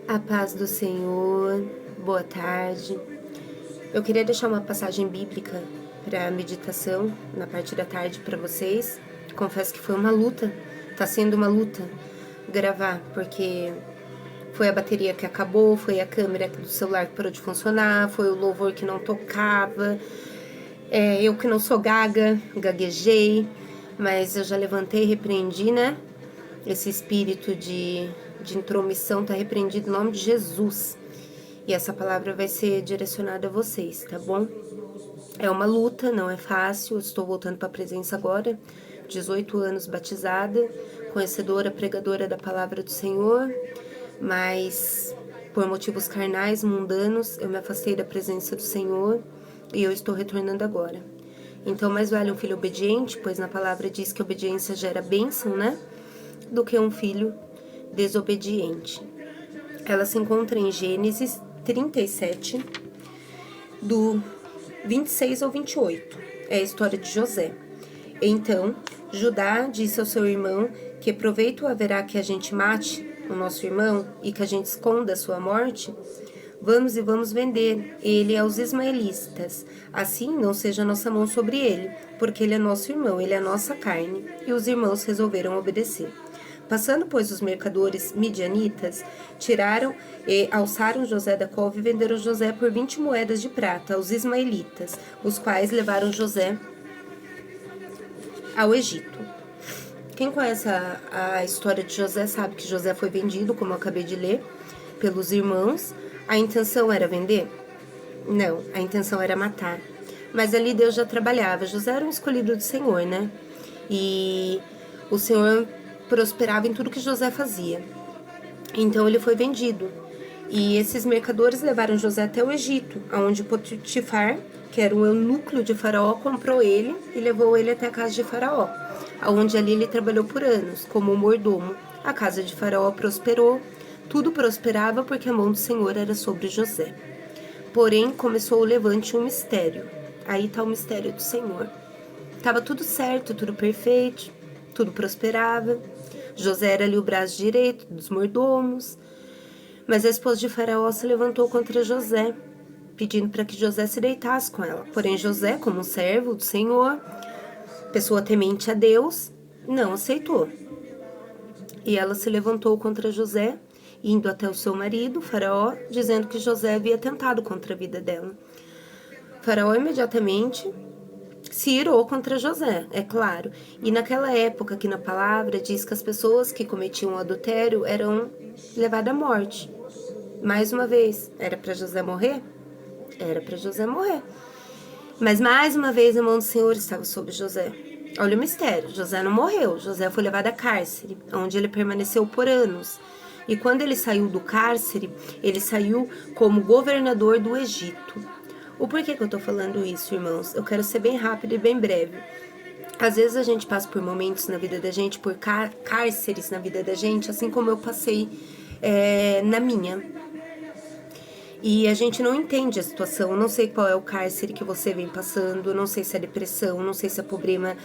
A paz do Senhor, boa tarde. Eu queria deixar uma passagem bíblica para meditação na parte da tarde para vocês. Confesso que foi uma luta, tá sendo uma luta gravar, porque foi a bateria que acabou, foi a câmera do celular que parou de funcionar, foi o louvor que não tocava, eu que não sou gaga, gaguejei, mas eu já levantei e repreendi, né? Esse espírito de intromissão tá repreendido em nome de Jesus. E essa palavra vai ser direcionada a vocês, tá bom? É uma luta, não é fácil. Estou voltando para a presença agora. 18 anos batizada, conhecedora, pregadora da palavra do Senhor, mas por motivos carnais, mundanos, eu me afastei da presença do Senhor e eu estou retornando agora. Então, mais vale um filho obediente, pois na palavra diz que a obediência gera bênção, né? Do que um filho desobediente. Ela se encontra em Gênesis 37, do 26 ao 28. É a história de José. Então, Judá disse ao seu irmão: que proveito haverá que a gente mate o nosso irmão e que a gente esconda a sua morte? Vamos vender ele aos ismaelitas. Assim não seja nossa mão sobre ele, porque ele é nosso irmão, ele é nossa carne. E os irmãos resolveram obedecer. Passando, pois, os mercadores midianitas, tiraram e alçaram José da cova e venderam José por 20 moedas de prata aos ismaelitas, os quais levaram José ao Egito. Quem conhece a história de José sabe que José foi vendido, como eu acabei de ler, pelos irmãos. A intenção era vender? Não, a intenção era matar. Mas ali Deus já trabalhava. José era um escolhido do Senhor, né? E o Senhor prosperava em tudo que José fazia. Então ele foi vendido. E esses mercadores levaram José até o Egito, onde Potifar, que era o eunuco de Faraó, comprou ele e levou ele até a casa de Faraó, onde ali ele trabalhou por anos, como mordomo. A casa de Faraó prosperou, tudo prosperava porque a mão do Senhor era sobre José. Porém, começou o levante um mistério. Aí está o mistério do Senhor. Estava tudo certo, tudo perfeito, tudo prosperava. José era ali o braço direito dos mordomos. Mas a esposa de Faraó se levantou contra José, pedindo para que José se deitasse com ela. Porém, José, como servo do Senhor, pessoa temente a Deus, não aceitou. E ela se levantou contra José, indo até o seu marido, Faraó, dizendo que José havia tentado contra a vida dela. Faraó imediatamente se irou contra José, é claro. E naquela época que na palavra diz que as pessoas que cometiam adultério eram levadas à morte. Mais uma vez, era para José morrer? Era para José morrer. Mas mais uma vez a mão do Senhor estava sobre José. Olha o mistério, José não morreu, José foi levado a cárcere, onde ele permaneceu por anos. E quando ele saiu do cárcere, ele saiu como governador do Egito. O porquê que eu tô falando isso, irmãos? Eu quero ser bem rápido e bem breve. Às vezes a gente passa por momentos na vida da gente, por cárceres na vida da gente, assim como eu passei na minha. E a gente não entende a situação, eu não sei qual é o cárcere que você vem passando, eu não sei se é depressão, não sei se é problema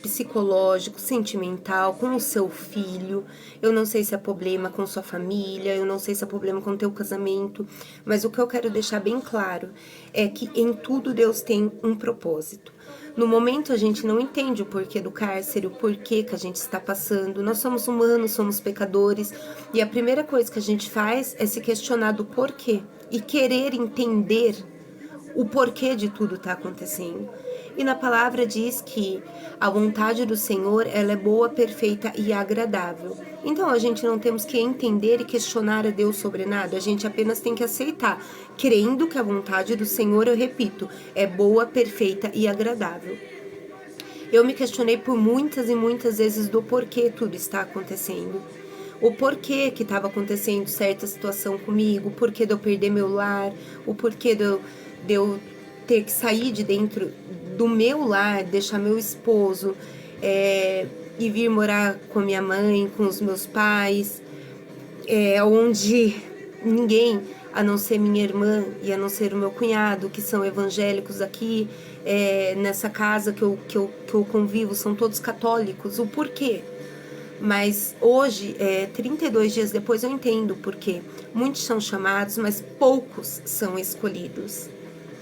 psicológico, sentimental, com o seu filho, eu não sei se é problema com sua família, eu não sei se é problema com o teu casamento, mas o que eu quero deixar bem claro é que em tudo Deus tem um propósito. No momento a gente não entende o porquê do cárcere, o porquê que a gente está passando. Nós somos humanos, somos pecadores. E a primeira coisa que a gente faz é se questionar do porquê. E querer entender o porquê de tudo está acontecendo. E na palavra diz que a vontade do Senhor, ela é boa, perfeita e agradável. Então a gente não temos que entender e questionar a Deus sobre nada, a gente apenas tem que aceitar, crendo que a vontade do Senhor, eu repito, é boa, perfeita e agradável. Eu me questionei por muitas e muitas vezes do porquê tudo está acontecendo. O porquê que estava acontecendo certa situação comigo, o porquê de eu perder meu lar, o porquê de eu ter que sair de dentro do meu lar, deixar meu esposo e vir morar com minha mãe, com os meus pais, onde ninguém, a não ser minha irmã e a não ser o meu cunhado, que são evangélicos aqui, nessa casa que eu convivo, são todos católicos. O porquê? Mas hoje, 32 dias depois, eu entendo porque muitos são chamados, mas poucos são escolhidos.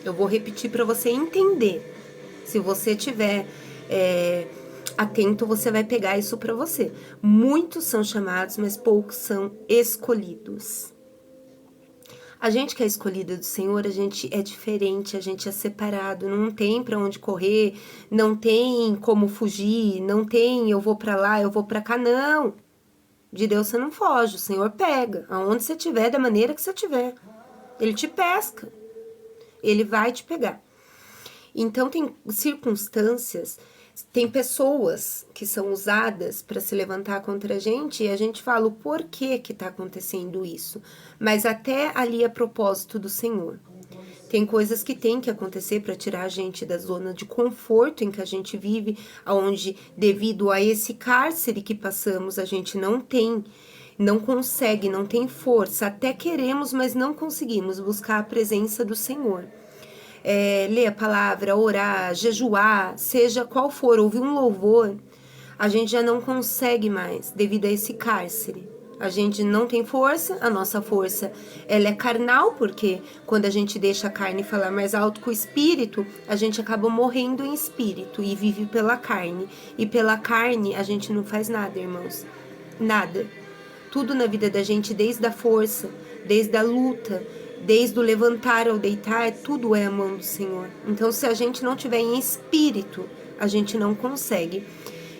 Eu vou repetir para você entender. Se você tiver atento, você vai pegar isso para você. Muitos são chamados, mas poucos são escolhidos. A gente que é escolhida do Senhor, a gente é diferente, a gente é separado, não tem para onde correr, não tem como fugir, não tem eu vou para lá, eu vou para cá, não. De Deus você não foge, o Senhor pega, aonde você estiver, da maneira que você estiver. Ele te pesca, ele vai te pegar. Então tem circunstâncias, tem pessoas que são usadas para se levantar contra a gente e a gente fala o porquê que está acontecendo isso. Mas até ali é propósito do Senhor. Tem coisas que tem que acontecer para tirar a gente da zona de conforto em que a gente vive, onde devido a esse cárcere que passamos a gente não consegue, não tem força, até queremos, mas não conseguimos buscar a presença do Senhor. Ler a palavra, orar, jejuar, seja qual for, ouvir um louvor, a gente já não consegue mais devido a esse cárcere. A gente não tem força, a nossa força ela é carnal, porque quando a gente deixa a carne falar mais alto que o espírito, a gente acaba morrendo em espírito e vive pela carne. E pela carne a gente não faz nada, irmãos. Nada. Tudo na vida da gente, desde a força, desde a luta, desde o levantar ao deitar, tudo é a mão do Senhor. Então, se a gente não tiver em espírito, a gente não consegue.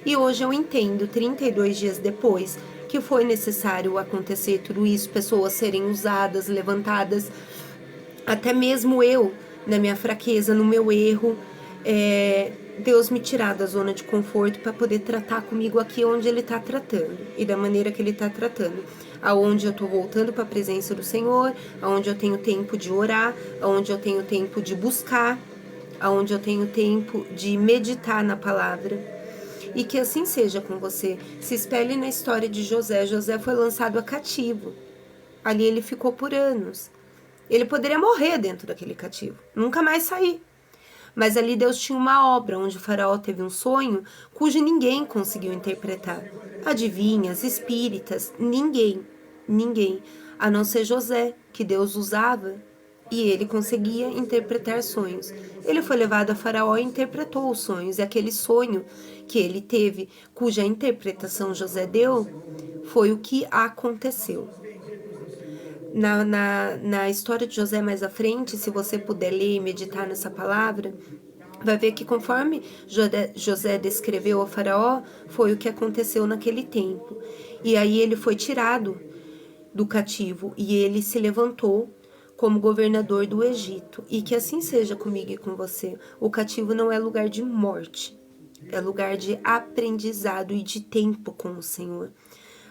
E hoje eu entendo, 32 dias depois, que foi necessário acontecer tudo isso, pessoas serem usadas, levantadas, até mesmo eu, na minha fraqueza, no meu erro, Deus me tirar da zona de conforto para poder tratar comigo aqui onde Ele está tratando e da maneira que Ele está tratando. Aonde eu estou voltando para a presença do Senhor, aonde eu tenho tempo de orar, aonde eu tenho tempo de buscar, aonde eu tenho tempo de meditar na palavra. E que assim seja com você. Se espelhe na história de José. José foi lançado a cativo. Ali ele ficou por anos. Ele poderia morrer dentro daquele cativo, nunca mais sair. Mas ali Deus tinha uma obra onde o faraó teve um sonho cujo ninguém conseguiu interpretar. Adivinhas, espíritas, ninguém, a não ser José, que Deus usava e ele conseguia interpretar sonhos. Ele foi levado a Faraó e interpretou os sonhos, e aquele sonho que ele teve, cuja interpretação José deu, foi o que aconteceu. Na história de José mais à frente, se você puder ler e meditar nessa palavra, vai ver que conforme José descreveu ao faraó, foi o que aconteceu naquele tempo. E aí ele foi tirado do cativo e ele se levantou como governador do Egito. E que assim seja comigo e com você. O cativo não é lugar de morte, é lugar de aprendizado e de tempo com o Senhor,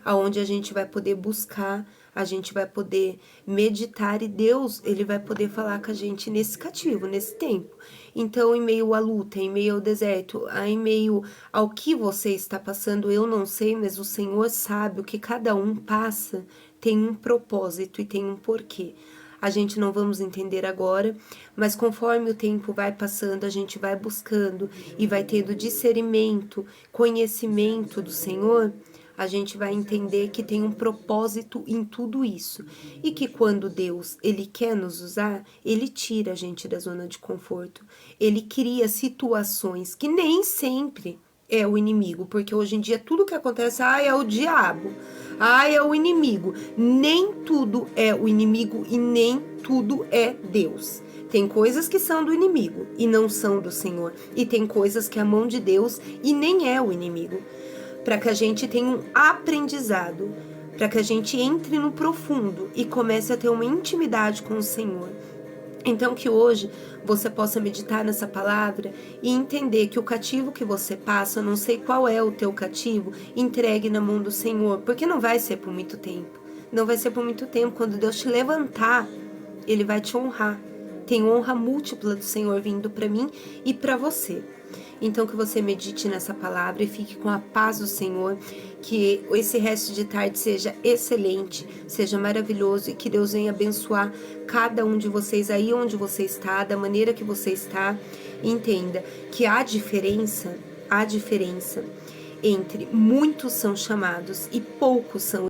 aonde a gente vai poder buscar, a gente vai poder meditar e Deus, Ele vai poder falar com a gente nesse cativo, nesse tempo. Então, em meio à luta, em meio ao deserto, em meio ao que você está passando, eu não sei, mas o Senhor sabe. O que cada um passa tem um propósito e tem um porquê. A gente não vamos entender agora, mas conforme o tempo vai passando, a gente vai buscando e vai tendo discernimento, conhecimento do Senhor, a gente vai entender que tem um propósito em tudo isso. E que quando Deus, Ele quer nos usar, Ele tira a gente da zona de conforto. Ele cria situações que nem sempre é o inimigo, porque hoje em dia tudo que acontece, é o diabo, é o inimigo. Nem tudo é o inimigo e nem tudo é Deus. Tem coisas que são do inimigo e não são do Senhor. E tem coisas que é a mão de Deus e nem é o inimigo. Para que a gente tenha um aprendizado, para que a gente entre no profundo e comece a ter uma intimidade com o Senhor. Então que hoje você possa meditar nessa palavra e entender que o cativo que você passa, eu não sei qual é o teu cativo, entregue na mão do Senhor, porque não vai ser por muito tempo. Não vai ser por muito tempo. Quando Deus te levantar, Ele vai te honrar. Tem honra múltipla do Senhor vindo para mim e para você. Então que você medite nessa palavra e fique com a paz do Senhor, que esse resto de tarde seja excelente, seja maravilhoso e que Deus venha abençoar cada um de vocês aí onde você está, da maneira que você está. Entenda que há diferença entre muitos são chamados e poucos são